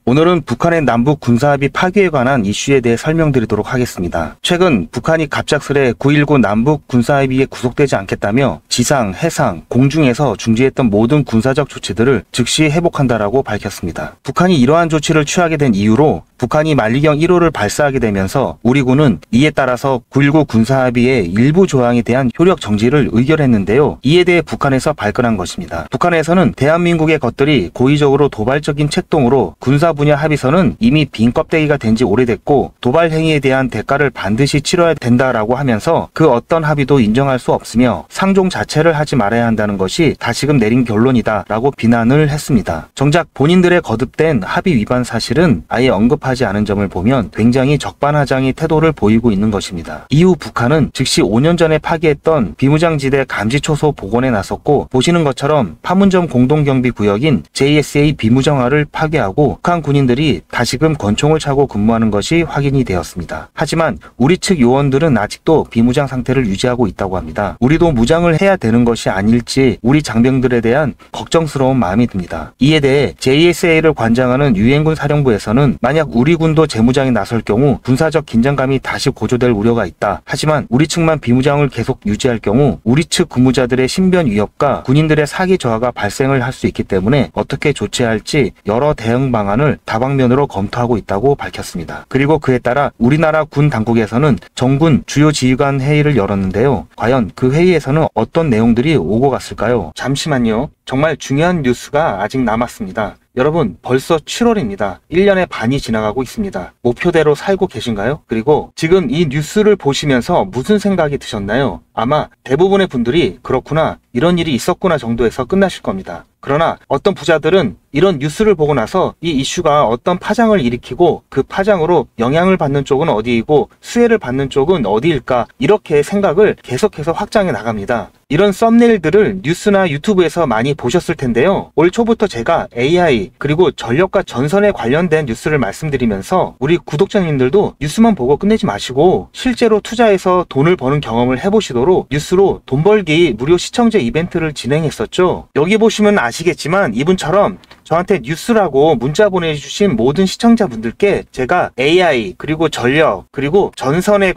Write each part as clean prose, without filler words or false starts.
오늘은 북한의 남북 군사합의 파기에 관한 이슈에 대해 설명드리도록 하겠습니다. 최근 북한이 갑작스레 9.19 남북 군사합의에 구속되지 않겠다며 지상, 해상, 공중에서 중지했던 모든 군사적 조치들을 즉시 회복한다라고 밝혔습니다. 북한이 이러한 조치를 취하게 된 이유로 북한이 만리경 1호를 발사하게 되면서 우리 군은 이에 따라서 9.19 군사합의의 일부 조항에 대한 효력 정지를 의결했는데요. 이에 대해 북한에서 발끈한 것입니다. 북한에서는 대한민국의 것들이 고의적으로 도발적인 책동으로 군사 분야 합의서는 이미 빈 껍데기가 된 지 오래됐고 도발 행위에 대한 대가를 반드시 치러야 된다라고 하면서 그 어떤 합의도 인정할 수 없으며 상종 자체를 하지 말아야 한다는 것이 다시금 내린 결론이다 라고 비난을 했습니다. 정작 본인들의 거듭된 합의 위반 사실은 아예 언급하지 않은 점을 보면 굉장히 적반하장의 태도를 보이고 있는 것입니다. 이후 북한은 즉시 5년 전에 파기했던 비무장지대 감지초소 복원에 나섰고 보시는 것처럼 판문점 공동경비구역인 JSA 비무장화를 파괴하고 북한 군인들이 다시금 권총을 차고 근무하는 것이 확인이 되었습니다. 하지만 우리 측 요원들은 아직도 비무장 상태를 유지하고 있다고 합니다. 우리도 무장을 해야 되는 것이 아닐지 우리 장병들에 대한 걱정스러운 마음이 듭니다. 이에 대해 JSA를 관장하는 유엔군 사령부에서는 만약 우리 군도 재무장에 나설 경우 군사적 긴장감이 다시 고조될 우려가 있다. 하지만 우리 측만 비무장을 계속 유지할 경우 우리 측 근무자들의 신변 위협과 군인들의 사기 저하가 발생을 할 수 있기 때문에 어떻게 조치할지 여러 대응 방안을 다방면으로 검토하고 있다고 밝혔습니다. 그리고 그에 따라 우리나라 군 당국에서는 정군 주요 지휘관 회의를 열었는데요. 과연 그 회의에서는 어떤 내용들이 오고 갔을까요? 잠시만요. 정말 중요한 뉴스가 아직 남았습니다. 여러분, 벌써 7월입니다. 1년의 반이 지나가고 있습니다. 목표대로 살고 계신가요? 그리고 지금 이 뉴스를 보시면서 무슨 생각이 드셨나요? 아마 대부분의 분들이 그렇구나, 이런 일이 있었구나 정도에서 끝나실 겁니다. 그러나 어떤 부자들은 이런 뉴스를 보고 나서 이 이슈가 어떤 파장을 일으키고 그 파장으로 영향을 받는 쪽은 어디이고 수혜를 받는 쪽은 어디일까, 이렇게 생각을 계속해서 확장해 나갑니다. 이런 썸네일들을 뉴스나 유튜브에서 많이 보셨을 텐데요. 올 초부터 제가 AI 그리고 전력과 전선에 관련된 뉴스를 말씀드리면서 우리 구독자님들도 뉴스만 보고 끝내지 마시고 실제로 투자해서 돈을 버는 경험을 해보시도록 뉴스로 돈 벌기 무료 시청제 이벤트를 진행했었죠. 여기 보시면 아시겠지만 이분처럼 저한테 뉴스라고 문자 보내주신 모든 시청자분들께 제가 AI 그리고 전력 그리고 전선에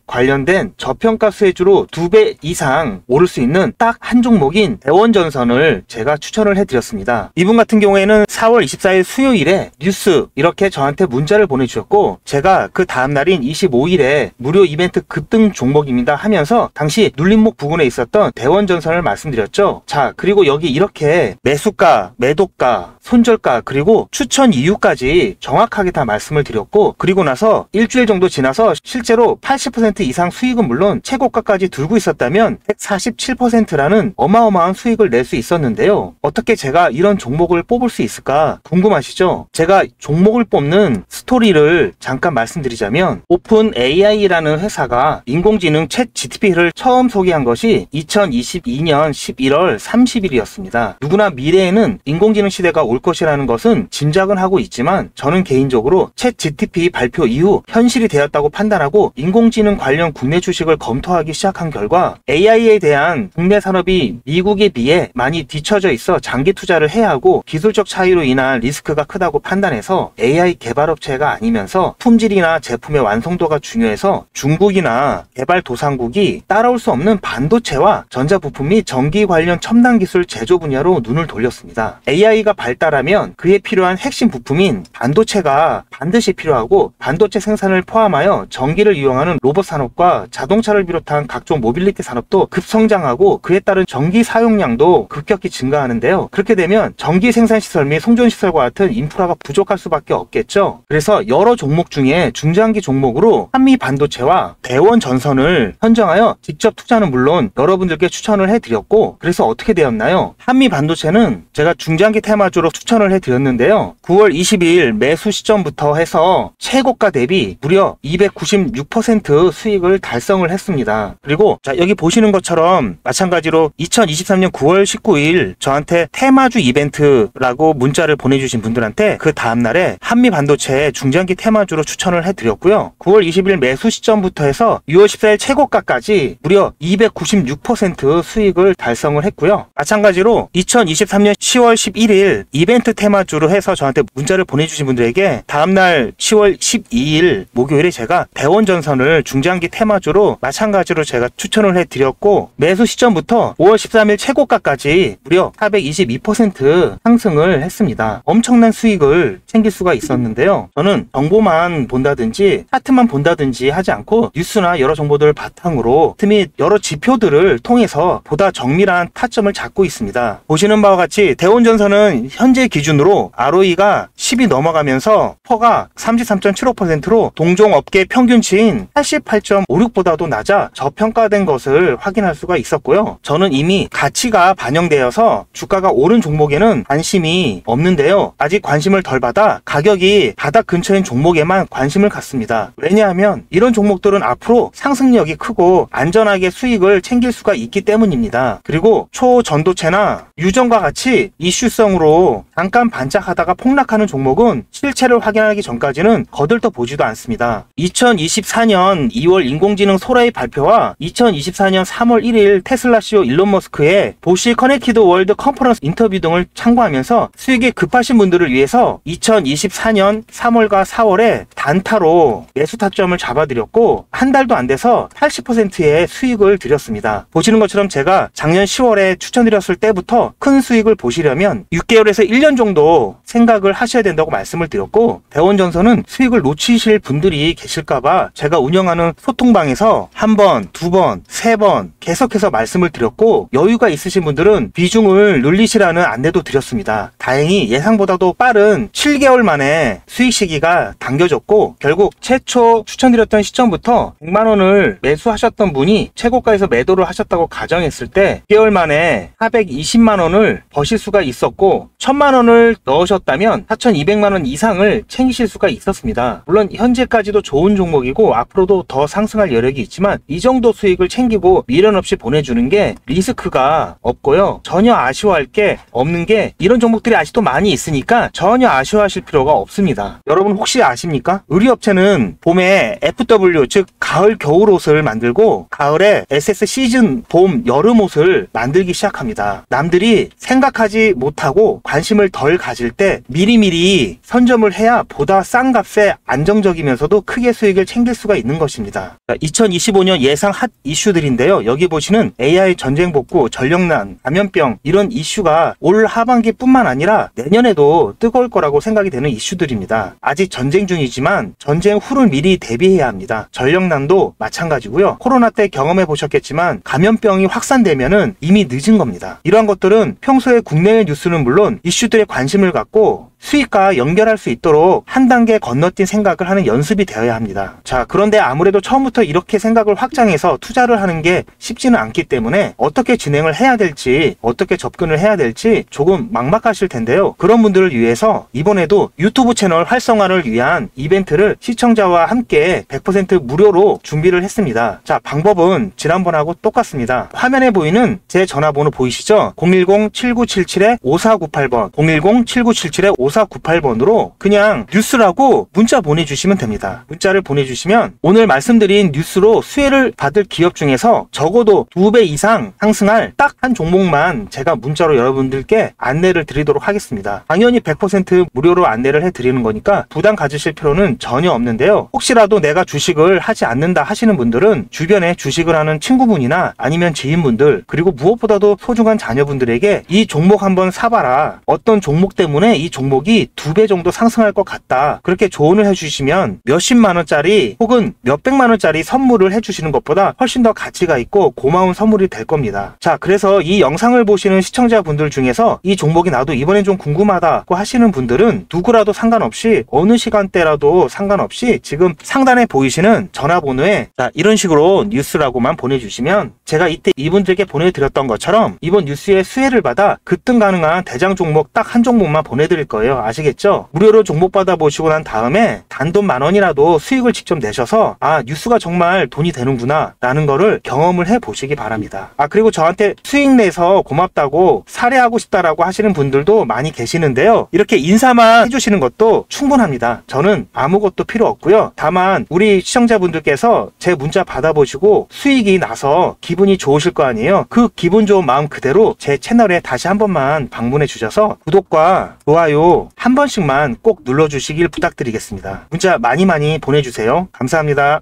관련된 저평가 수혜주로 2배 이상 오를 수 있는 딱 한 종목인 대원전선을 제가 추천을 해드렸습니다. 이분 같은 경우에는 4월 24일 수요일에 뉴스 이렇게 저한테 문자를 보내주셨고 제가 그 다음날인 25일에 무료 이벤트 급등 종목입니다 하면서 당시 눌림목 부근에 있었던 대원전선을 말씀드렸죠. 자, 그리고 여기 이렇게 매수가, 매도가, 손절가 그리고 추천 이유까지 정확하게 다 말씀을 드렸고 그리고 나서 일주일 정도 지나서 실제로 80% 이상 수익은 물론 최고가까지 들고 있었다면 147%라는 어마어마한 수익을 낼 수 있었는데요. 어떻게 제가 이런 종목을 뽑을 수 있을까 궁금하시죠? 제가 종목을 뽑는 스토리를 잠깐 말씀드리자면 오픈 AI라는 회사가 인공지능 챗 GTP를 처음 소개한 것이 2022년 11월 30일이었습니다. 누구나 미래에는 인공지능 시대가 올 것이라는 것은 짐작은 하고 있지만 저는 개인적으로 챗 GTP 발표 이후 현실이 되었다고 판단하고 인공지능 관련 국내 주식을 검토하기 시작한 결과 AI에 대한 국내 산업이 미국에 비해 많이 뒤처져 있어 장기 투자를 해야 하고 기술적 차이로 인한 리스크가 크다고 판단해서 AI 개발업체가 아니면서 품질이나 제품의 완성도가 중요해서 중국이나 개발도상국이 따라올 수 없는 반도체와 전자부품 및 전기 관련 첨단 기술 제조 분야로 눈을 돌렸습니다. AI가 발달하면 그에 필요한 핵심 부품인 반도체가 반드시 필요하고 반도체 생산을 포함하여 전기를 이용하는 로봇 산업과 자동차를 비롯한 각종 모빌리티 산업도 급성장하고 그에 따른 전기 사용량도 급격히 증가하는데요. 그렇게 되면 전기 생산 시설 및 송전 시설과 같은 인프라가 부족할 수밖에 없겠죠. 그래서 여러 종목 중에 중장기 종목으로 한미 반도체와 대원 전선을 선정하여 직접 투자는 물론 여러분들께 추천을 해드렸고 그래서 어떻게 되었나요? 한미 반도체는 제가 중장기 테마주로 추천을 해드렸는데요. 9월 22일 매수 시점부터 해서 최고가 대비 무려 296% 수익을 달성을 했습니다. 그리고 자, 여기 보시는 것처럼 마찬가지로 2023년 9월 19일 저한테 테마주 이벤트라고 문자를 보내주신 분들한테 그 다음날에 한미 반도체 중장기 테마주로 추천을 해드렸고요. 9월 20일 매수 시점부터 해서 6월 14일 최고가까지 무려 296% 수익을 달성을 했고요. 마찬가지로 2023년 10월 11일 이벤트 테마주로 해서 저한테 문자를 보내주신 분들에게 다음날 10월 12일 목요일에 제가 대원전선을 중장기 테마주로 마찬가지로 제가 추천을 해드렸고, 매수 시점부터 5월 13일 최고가까지 무려 422% 상승을 했습니다. 엄청난 수익을 챙길 수가 있었는데요. 저는 정보만 본다든지 차트만 본다든지 하지 않고 뉴스나 여러 정보들을 바탕으로 및 여러 지표들을 통해서 보다 정밀한 타점을 잡고 있습니다. 보시는 바와 같이 대원전선은 현재 기준으로 ROE가 10이 넘어가면서 퍼가 33.75%로 동종업계 평균치인 88.56보다도 낮아 저평가된 것을 확인할 수가 있었고요. 저는 이미 가치가 반영되어서 주가가 오른 종목에는 관심이 없는데요. 아직 관심을 덜 받아 가격이 바닥 근처인 종목에만 관심을 갖습니다. 왜냐하면 이런 종목들은 앞으로 상승력이 크고 안전하게 수익을 챙길 수가 있기 때문입니다. 그리고 초전도체나 유전과 같이 이슈성으로 잠깐 반짝하다가 폭락하는 종목은 실체를 확인하기 전까지는 거들떠 보지도 않습니다. 2024년 2월 인공지능 소라의 발표와 2024년 3월 1일 테슬라 CEO 일론 머스크의 보시 커넥티드 월드 컨퍼런스 인터뷰 등을 참고하면서 수익이 급하신 분들을 위해서 2024년 3월과 4월에 단타로 매수 타점을 잡아드렸고, 한 달도 안 돼서 80%의 수익을 드렸습니다. 보시는 것처럼 제가 작년 10월에 추천드렸을 때부터 큰 수익을 보시려면 6개월에서 1년 정도 생각을 하셔야 된다고 말씀을 드렸고, 대원전선은 수익을 놓치실 분들이 계실까봐 제가 운영하는 소통방에서 한 번, 두 번, 세 번 계속해서 말씀을 드렸고, 여유가 있으신 분들은 비중을 늘리시라는 안내도 드렸습니다. 다행히 예상보다도 빠른 7개월 만에 수익 시기가 당겨졌고, 결국 최초 추천드렸던 시점부터 100만원을 매수하셨던 분이 최고가에서 매도를 하셨다고 가정했을 때 6개월 만에 420만원을 버실 수가 있었고, 1000만원을 넣으셨다면 4200만원 이상을 챙기실 수가 있었습니다. 물론 현재까지도 좋은 종목이고 앞으로도 더 상승할 여력이 있지만 이 정도 수익을 챙기고 미련 없이 보내주는 게 리스크가 없고요. 전혀 아쉬워할 게 없는 게, 이런 종목들이 아직도 많이 있으니까 전혀 아쉬워하실 필요가 없습니다. 여러분 혹시 아십니까? 의류업체는 봄에 FW, 즉 가을 겨울 옷을 만들고 가을에 SS 시즌 봄 여름 옷을 만들기 시작합니다. 남들이 생각하지 못하고 관심을 덜 가질 때 미리미리 선점을 해야 보다 싼 값에 안정적이면서도 크게 수익을 챙길 수가 있는 것입니다. 2025년 예상 핫 이슈들인데요. 여기 보시는 AI 전쟁 복구, 전력난, 감염병, 이런 이슈가 올 하반기뿐만 아니라 내년에도 뜨거울 거라고 생각이 되는 이슈들입니다. 아직 전쟁 중이지만 전쟁 후를 미리 대비해야 합니다. 전력난도 마찬가지고요. 코로나 때 경험해 보셨겠지만 감염병이 확산되면은 이미 늦은 겁니다. 이러한 것들은 평소에 국내외 뉴스는 물론 이슈들에 관심을 갖고 수익과 연결할 수 있도록 한 단계 건너뛴 생각을 하는 연습이 되어야 합니다. 자, 그런데 아무래도 처음부터 이렇게 생각을 확장해서 투자를 하는 게 쉽지는 않기 때문에 어떻게 진행을 해야 될지, 어떻게 접근을 해야 될지 조금 막막하실 텐데요. 그런 분들을 위해서 이번에도 유튜브 채널 활성화를 위한 이벤트를 시청자와 함께 100% 무료로 준비를 했습니다. 자, 방법은 지난번하고 똑같습니다. 화면에 보이는 제 전화번호 보이시죠? 010-7977-5498번 010-7977-5498번으로 그냥 뉴스라고 문자 보내주시면 됩니다. 문자를 보내주시면 오늘 말씀드린 뉴스로 수혜를 받을 기업 중에서 적어도 2배 이상 상승할 딱 한 종목만 제가 문자로 여러분들께 안내를 드리도록 하겠습니다. 당연히 100% 무료로 안내를 해드리는 거니까 부담 가지실 필요는 전혀 없는데요. 혹시라도 내가 주식을 하지 않는다 하시는 분들은 주변에 주식을 하는 친구분이나 아니면 지인분들, 그리고 무엇보다도 소중한 자녀분들에게 이 종목 한번 사봐라, 어떤 종목 때문에 이 종목이 2배 정도 상승할 것 같다, 그렇게 조언을 해주시면 몇십만원짜리 혹은 몇백만원짜리 선물을 해주시는 것보다 훨씬 더 가치가 있고 고마운 선물이 될 겁니다. 자, 그래서 이 영상을 보시는 시청자분들 중에서 이 종목이 나도 이번엔 좀 궁금하다고 하시는 분들은 누구라도 상관없이, 어느 시간대라도 상관없이 지금 상단에 보이시는 전화번호에 이런 식으로 뉴스라고만 보내주시면 제가 이때 이분들께 보내드렸던 것처럼 이번 뉴스의 수혜를 받아 급등 가능한 대장 종목 딱 한 종목만 보내드릴 거예요. 거예요. 아시겠죠? 무료로 종목 받아보시고 난 다음에 단돈 10,000원이라도 수익을 직접 내셔서 아, 뉴스가 정말 돈이 되는구나 라는 거를 경험을 해보시기 바랍니다. 그리고 저한테 수익 내서 고맙다고 사례하고 싶다라고 하시는 분들도 많이 계시는데요. 이렇게 인사만 해주시는 것도 충분합니다. 저는 아무것도 필요 없고요. 다만 우리 시청자분들께서 제 문자 받아보시고 수익이 나서 기분이 좋으실 거 아니에요. 그 기분 좋은 마음 그대로 제 채널에 다시 한 번만 방문해 주셔서 구독과 좋아요 한 번씩만 꼭 눌러주시길 부탁드리겠습니다. 문자 많이 보내주세요. 감사합니다.